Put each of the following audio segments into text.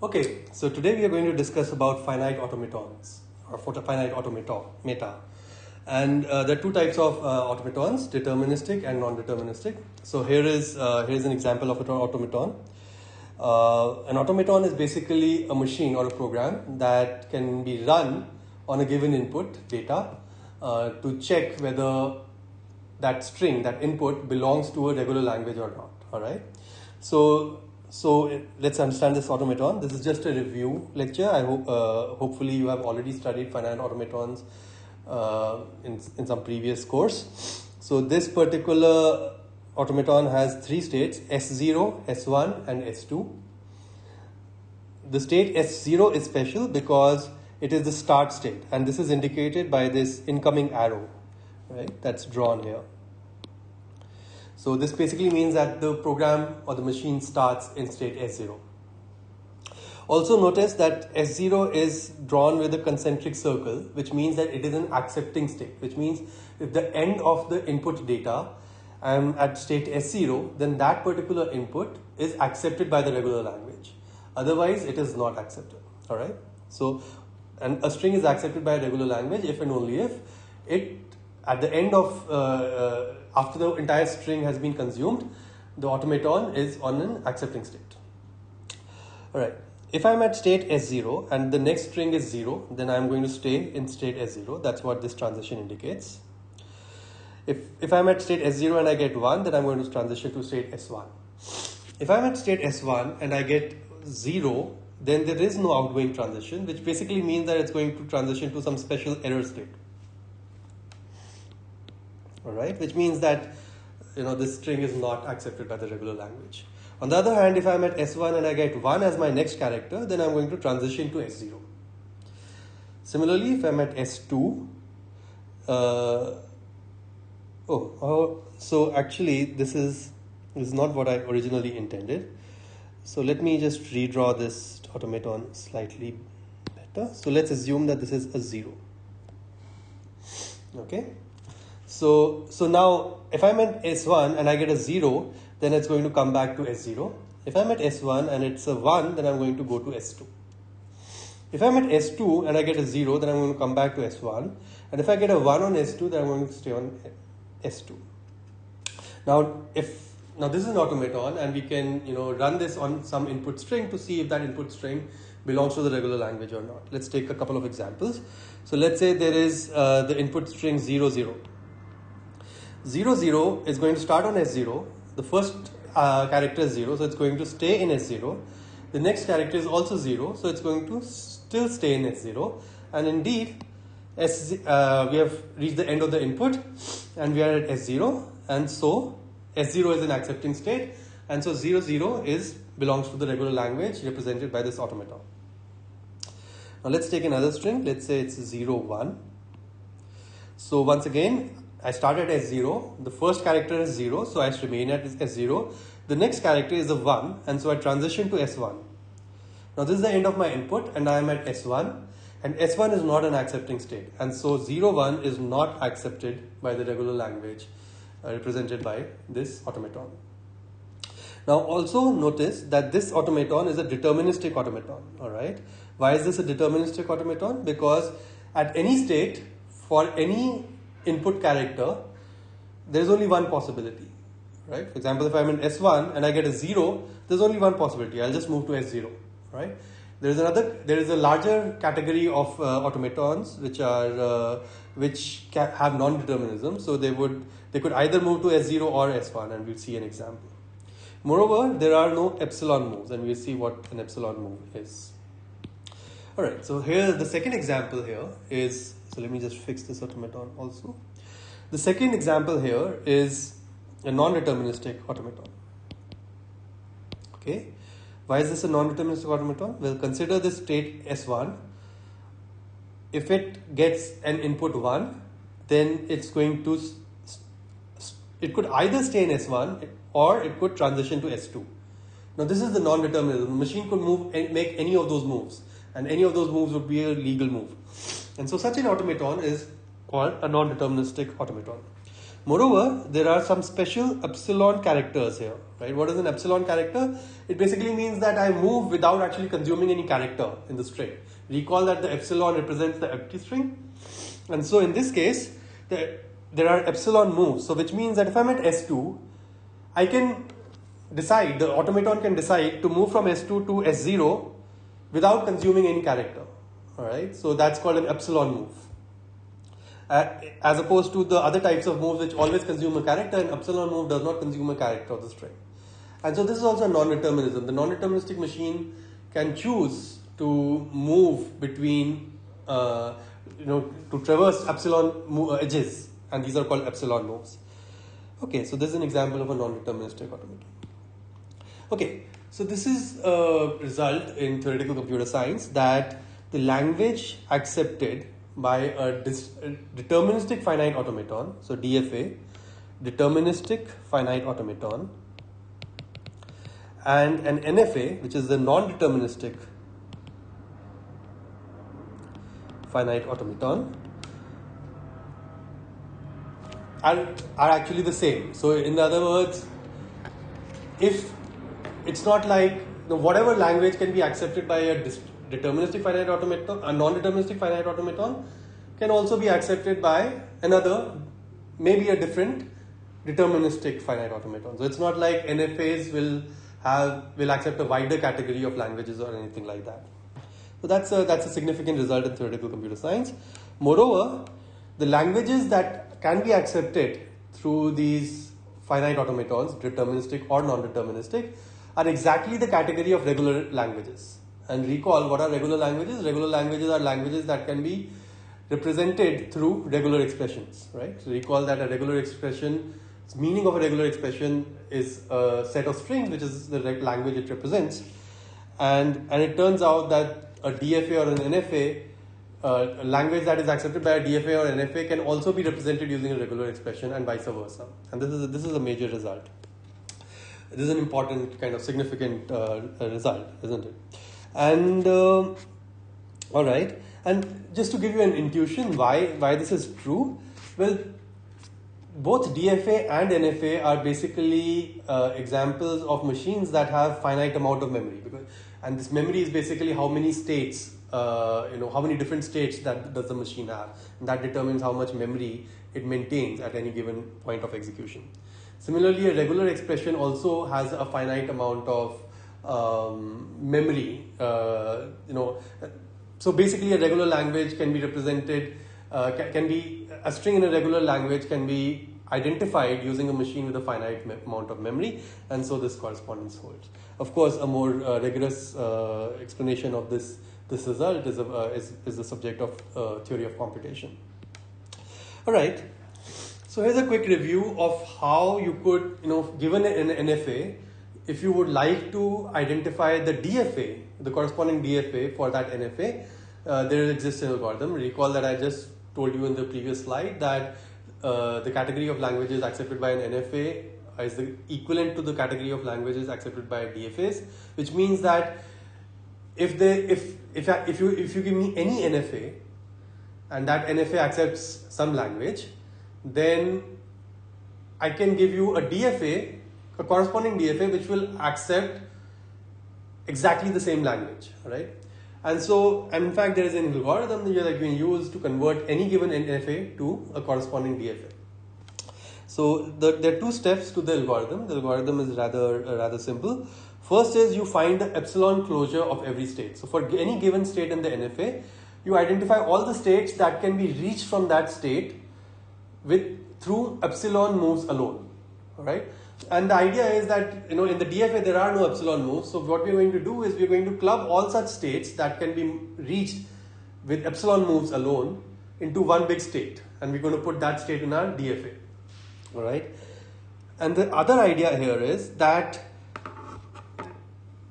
Okay, so today we are going to discuss about finite automatons or finite automata. And there are two types of automatons, deterministic and non-deterministic. So here's an example of an automaton. An automaton is basically a machine or a program that can be run on a given input data to check whether that string, that input, belongs to a regular language or not. All right. So let's understand this automaton. This is just a review lecture. I hope hopefully you have already studied finite automatons in some previous course. So this particular automaton has three states: S0, S1, and S2. The state S0 is special because it is the start state, and this is indicated by this incoming arrow, right? That's drawn here. So this basically means that the program or the machine starts in state S0. Also notice that S0 is drawn with a concentric circle, which means that it is an accepting state, which means if the end of the input data I am at state S0, then that particular input is accepted by the regular language. Otherwise, it is not accepted. All right. So, and a string is accepted by a regular language if and only if it at the end of after the entire string has been consumed, the automaton is on an accepting state. All right. If I'm at state S0 and the next string is 0, then I'm going to stay in state S0. That's what this transition indicates. If I'm at state S0 and I get 1, then I'm going to transition to state S1. If I'm at state S1 and I get 0, then there is no outgoing transition, which basically means that it's going to transition to some special error state. All right, which means that this string is not accepted by the regular language. On the other hand, if I'm at S1 and I get 1 as my next character, then I'm going to transition to S0. Similarly, if I'm at S2, so actually this is not what I originally intended. So let me just redraw this automaton slightly better. So let's assume that this is a 0. Okay. So now if I'm at S1 and I get a 0, then it's going to come back to S0. If I'm at S1 and it's a 1, then I'm going to go to S2. If I'm at S2 and I get a 0, then I'm going to come back to S1. And if I get a 1 on S2, then I'm going to stay on S2. Now this is an automaton, and we can run this on some input string to see if that input string belongs to the regular language or not. Let's take a couple of examples. So let's say there is the input string 00. 00 is going to start on S0. The first character is 0, so it's going to stay in S0. The next character is also 0, so it's going to still stay in S0. And indeed, we have reached the end of the input, and we are at S0. And so S0 is an accepting state, and so 00 belongs to the regular language represented by this automaton. Now let's take another string. Let's say it's 01. So once again, I started at S0. The first character is 0, so I remain at S0. The next character is a 1, and so I transition to S1. Now this is the end of my input, and I am at S1. And S1 is not an accepting state, and so 01 is not accepted by the regular language represented by this automaton. Now also notice that this automaton is a deterministic automaton. All right. Why is this a deterministic automaton? Because at any state, for any input character, there is only one possibility. Right. For example, if I'm in S1 and I get a 0, there's only one possibility. I'll just move to S0. Right. There is a larger category of automatons which have non-determinism. So they could either move to S0 or S1, and we'll see an example. Moreover, there are no epsilon moves, and we'll see what an epsilon move is. All right. So here the second example here is. So let me just fix this automaton also. The second example here is a non-deterministic automaton. Okay. Why is this a non-deterministic automaton? Well, consider this state S1. If it gets an input 1, then it's going to, it could either stay in S1 or it could transition to S2. Now this is the non-determinism. The machine could move and make any of those moves, and any of those moves would be a legal move. And so such an automaton is called a non-deterministic automaton. Moreover, there are some special epsilon characters here, right? What is an epsilon character? It basically means that I move without actually consuming any character in the string. Recall that the epsilon represents the empty string. And so in this case, there are epsilon moves. So which means that if I'm at S2, I can decide, the automaton can decide to move from S2 to S0 without consuming any character. All right, so that's called an epsilon move. As opposed to the other types of moves which always consume a character, an epsilon move does not consume a character of the string. And so this is also non-determinism. The non-deterministic machine can choose to move between, to traverse epsilon edges, and these are called epsilon moves. Okay, so this is an example of a non-deterministic automaton. Okay, so this is a result in theoretical computer science that the language accepted by a deterministic finite automaton, so DFA, deterministic finite automaton, and an NFA, which is the non-deterministic finite automaton, are actually the same. So in other words, if it's not like whatever language can be accepted by a deterministic finite automaton, a non-deterministic finite automaton can also be accepted by another, maybe a different deterministic finite automaton. So it's not like NFAs will accept a wider category of languages or anything like that. So that's a significant result in theoretical computer science. Moreover, the languages that can be accepted through these finite automatons, deterministic or non-deterministic, are exactly the category of regular languages. And recall, what are regular languages? Regular languages are languages that can be represented through regular expressions, right? So recall that a regular expression, the meaning of a regular expression is a set of strings, which is the language it represents. And it turns out that a DFA or an NFA, a language that is accepted by a DFA or NFA can also be represented using a regular expression, and vice versa. And this is a major result. This is an important kind of significant result, isn't it? And all right, and just to give you an intuition why this is true, well, both DFA and NFA are basically examples of machines that have finite amount of memory, and this memory is basically how many states, how many different states that does the machine have, and that determines how much memory it maintains at any given point of execution. Similarly, a regular expression also has a finite amount of memory. So basically, a regular language can be represented. A string in a regular language can be identified using a machine with a finite amount of memory, and so this correspondence holds. Of course, a more rigorous explanation of this result is the subject of theory of computation. All right. So here's a quick review of how you could, given an NFA, if you would like to identify the DFA, the corresponding DFA for that NFA, there exists an algorithm. Recall that I just told you in the previous slide that the category of languages accepted by an NFA is the equivalent to the category of languages accepted by DFAs, which means that if you give me any NFA and that NFA accepts some language, then I can give you a DFA, a corresponding DFA, which will accept exactly the same language, right? And so, in fact, there is an algorithm that you can use to convert any given NFA to a corresponding DFA. So there are two steps to the algorithm. The algorithm is rather simple. First is you find the epsilon closure of every state. So for any given state in the NFA, you identify all the states that can be reached from that state through epsilon moves alone. All right. And the idea is that in the DFA there are no epsilon moves. So what we're going to do is we're going to club all such states that can be reached with epsilon moves alone into one big state, and we're going to put that state in our DFA. All right. And the other idea here is that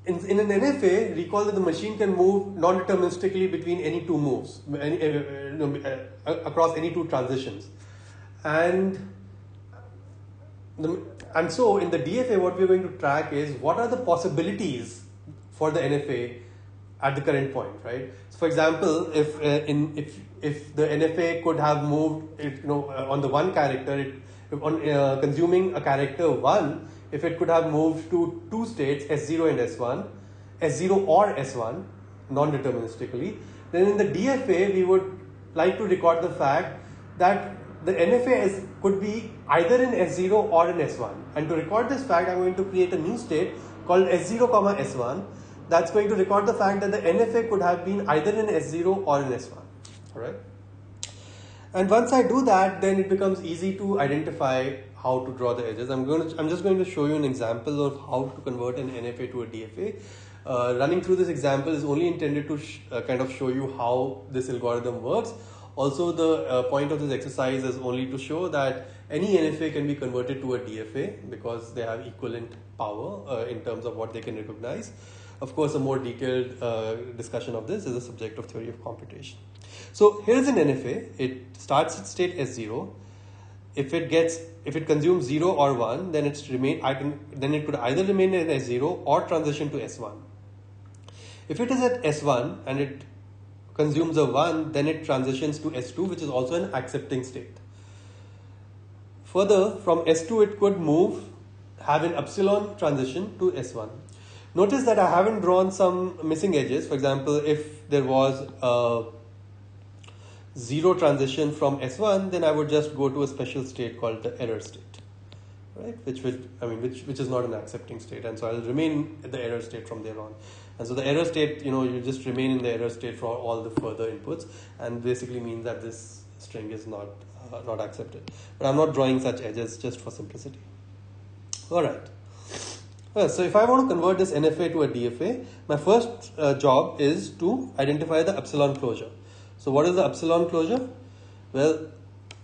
in an NFA, recall that the machine can move non-deterministically between any two moves, across any two transitions, and so in the DFA, what we're going to track is what are the possibilities for the NFA at the current point, right? So, for example, if the NFA could have moved, on the one character, If on consuming a character 1, if it could have moved to two states, S0 and S1, S0 or S1, non-deterministically, then in the DFA we would like to record the fact that the NFA could be either in S0 or in S1. And to record this fact, I'm going to create a new state called S0, S1. That's going to record the fact that the NFA could have been either in S0 or in S1. Alright? And once I do that, then it becomes easy to identify how to draw the edges. I'm just going to show you an example of how to convert an NFA to a DFA. Running through this example is only intended to kind of show you how this algorithm works. Also, the point of this exercise is only to show that any NFA can be converted to a DFA because they have equivalent power in terms of what they can recognize. Of course, a more detailed discussion of this is a subject of theory of computation. So here's an NFA. It starts at state S0. If it consumes 0 or 1, then it could either remain in S0 or transition to S1. If it is at S1 and it consumes a 1, then it transitions to S2, which is also an accepting state. Further, from S2 it could have an epsilon transition to S1. Notice that I haven't drawn some missing edges. For example, if there was a 0 transition from S1, then I would just go to a special state called the error state, right? Which is not an accepting state, and so I'll remain at the error state from there on. And so the error state, you just remain in the error state for all the further inputs, and basically means that this string is not accepted. But I'm not drawing such edges just for simplicity. All right. So if I want to convert this NFA to a DFA, my first job is to identify the epsilon closure. So what is the epsilon closure? Well,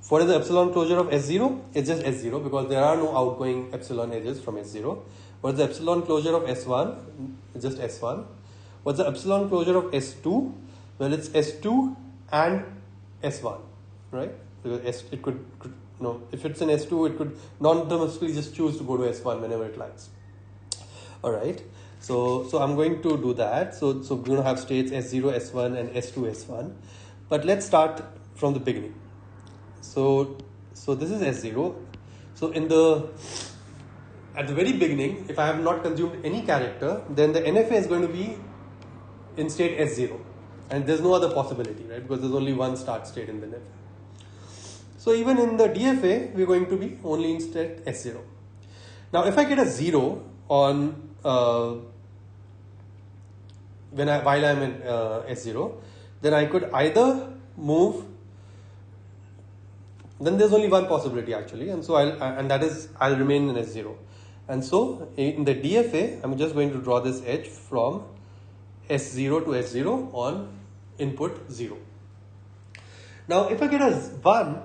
what is the epsilon closure of S0? It's just S0 because there are no outgoing epsilon edges from S0. What is the epsilon closure of S1? It's just S1. What's the epsilon closure of S2? Well, it's S2 and S1, right? Because if it's in S2, it could non-deterministically just choose to go to S1 whenever it likes. All right. So I'm going to do that. So we're going to have states S0, S1 and S2, S1. But let's start from the beginning. So this is S0. So at the very beginning, if I have not consumed any character, then the NFA is going to be in state S0. And there's no other possibility, right? Because there's only one start state in the NFA. So even in the DFA, we're going to be only in state S0. Now, if I get a 0 on while I'm in S0, then I could either move. Then there's only one possibility actually, and so I'll remain in S0. And so in the DFA, I'm just going to draw this edge from S0 to S0 on input 0. Now, if I get a 1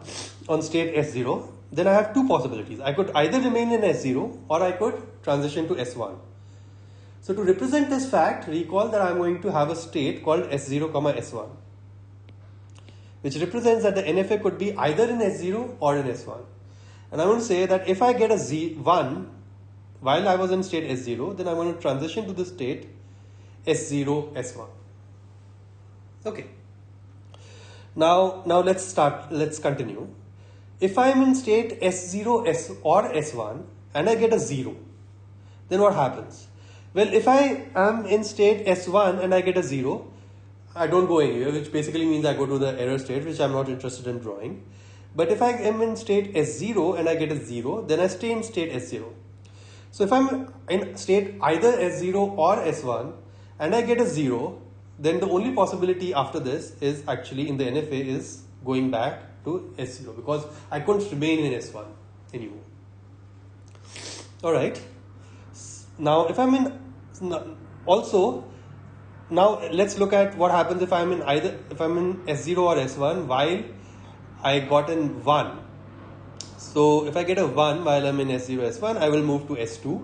on state S0, then I have two possibilities. I could either remain in S0 or I could transition to S1. So to represent this fact, recall that I'm going to have a state called S0, S1, which represents that the NFA could be either in S0 or in S1. And I'm going to say that if I get a 1 while I was in state S0, then I'm going to transition to the state S0, S1. Okay. Now let's continue. If I'm in state S0 or S1 and I get a 0, then what happens? Well, if I am in state S1 and I get a 0, I don't go anywhere, which basically means I go to the error state, which I'm not interested in drawing. But if I am in state S0 and I get a 0, then I stay in state S0. So if I'm in state either S0 or S1 and I get a 0, then the only possibility after this is actually in the NFA is going back to S0 because I couldn't remain in S1 anymore. Alright. Now if I'm in now let's look at what happens if I'm in S0 or S1 while I got in 1. So if I get a 1 while I'm in S0, S1, I will move to S2.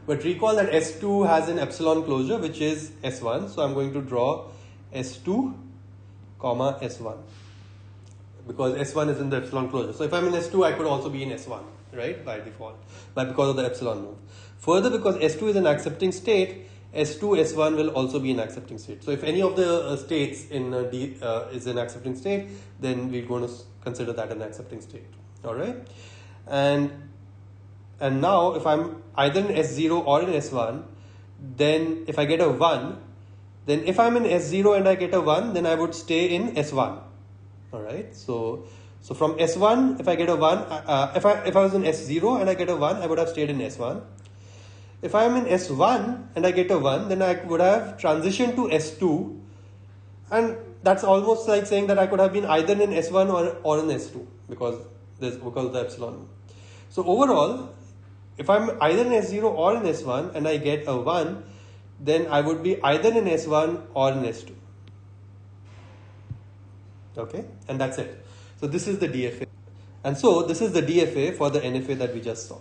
But recall that S2 has an epsilon closure, which is S1. So I'm going to draw S2, S1. Because S1 is in the epsilon closure. So if I'm in S2, I could also be in S1, right? By default, because of the epsilon move. Further, because S2 is an accepting state, S2, S1 will also be an accepting state. So if any of the states in D is an accepting state, then we're going to consider that an accepting state. All right. And now if I'm either in S0 or in S1, then if I get a 1, then if I'm in S0 and I get a 1, then I would stay in S1. Alright, so from S1, if I get a 1, if I was in S0 and I get a 1, I would have stayed in S1. If I am in S1 and I get a 1, then I would have transitioned to S2, and that's almost like saying that I could have been either in S1 or in S2 because of the epsilon. So overall, if I'm either in S0 or in S1 and I get a 1, then I would be either in S1 or in S2. Okay, and that's it. So this is the DFA. And so this is the DFA for the NFA that we just saw.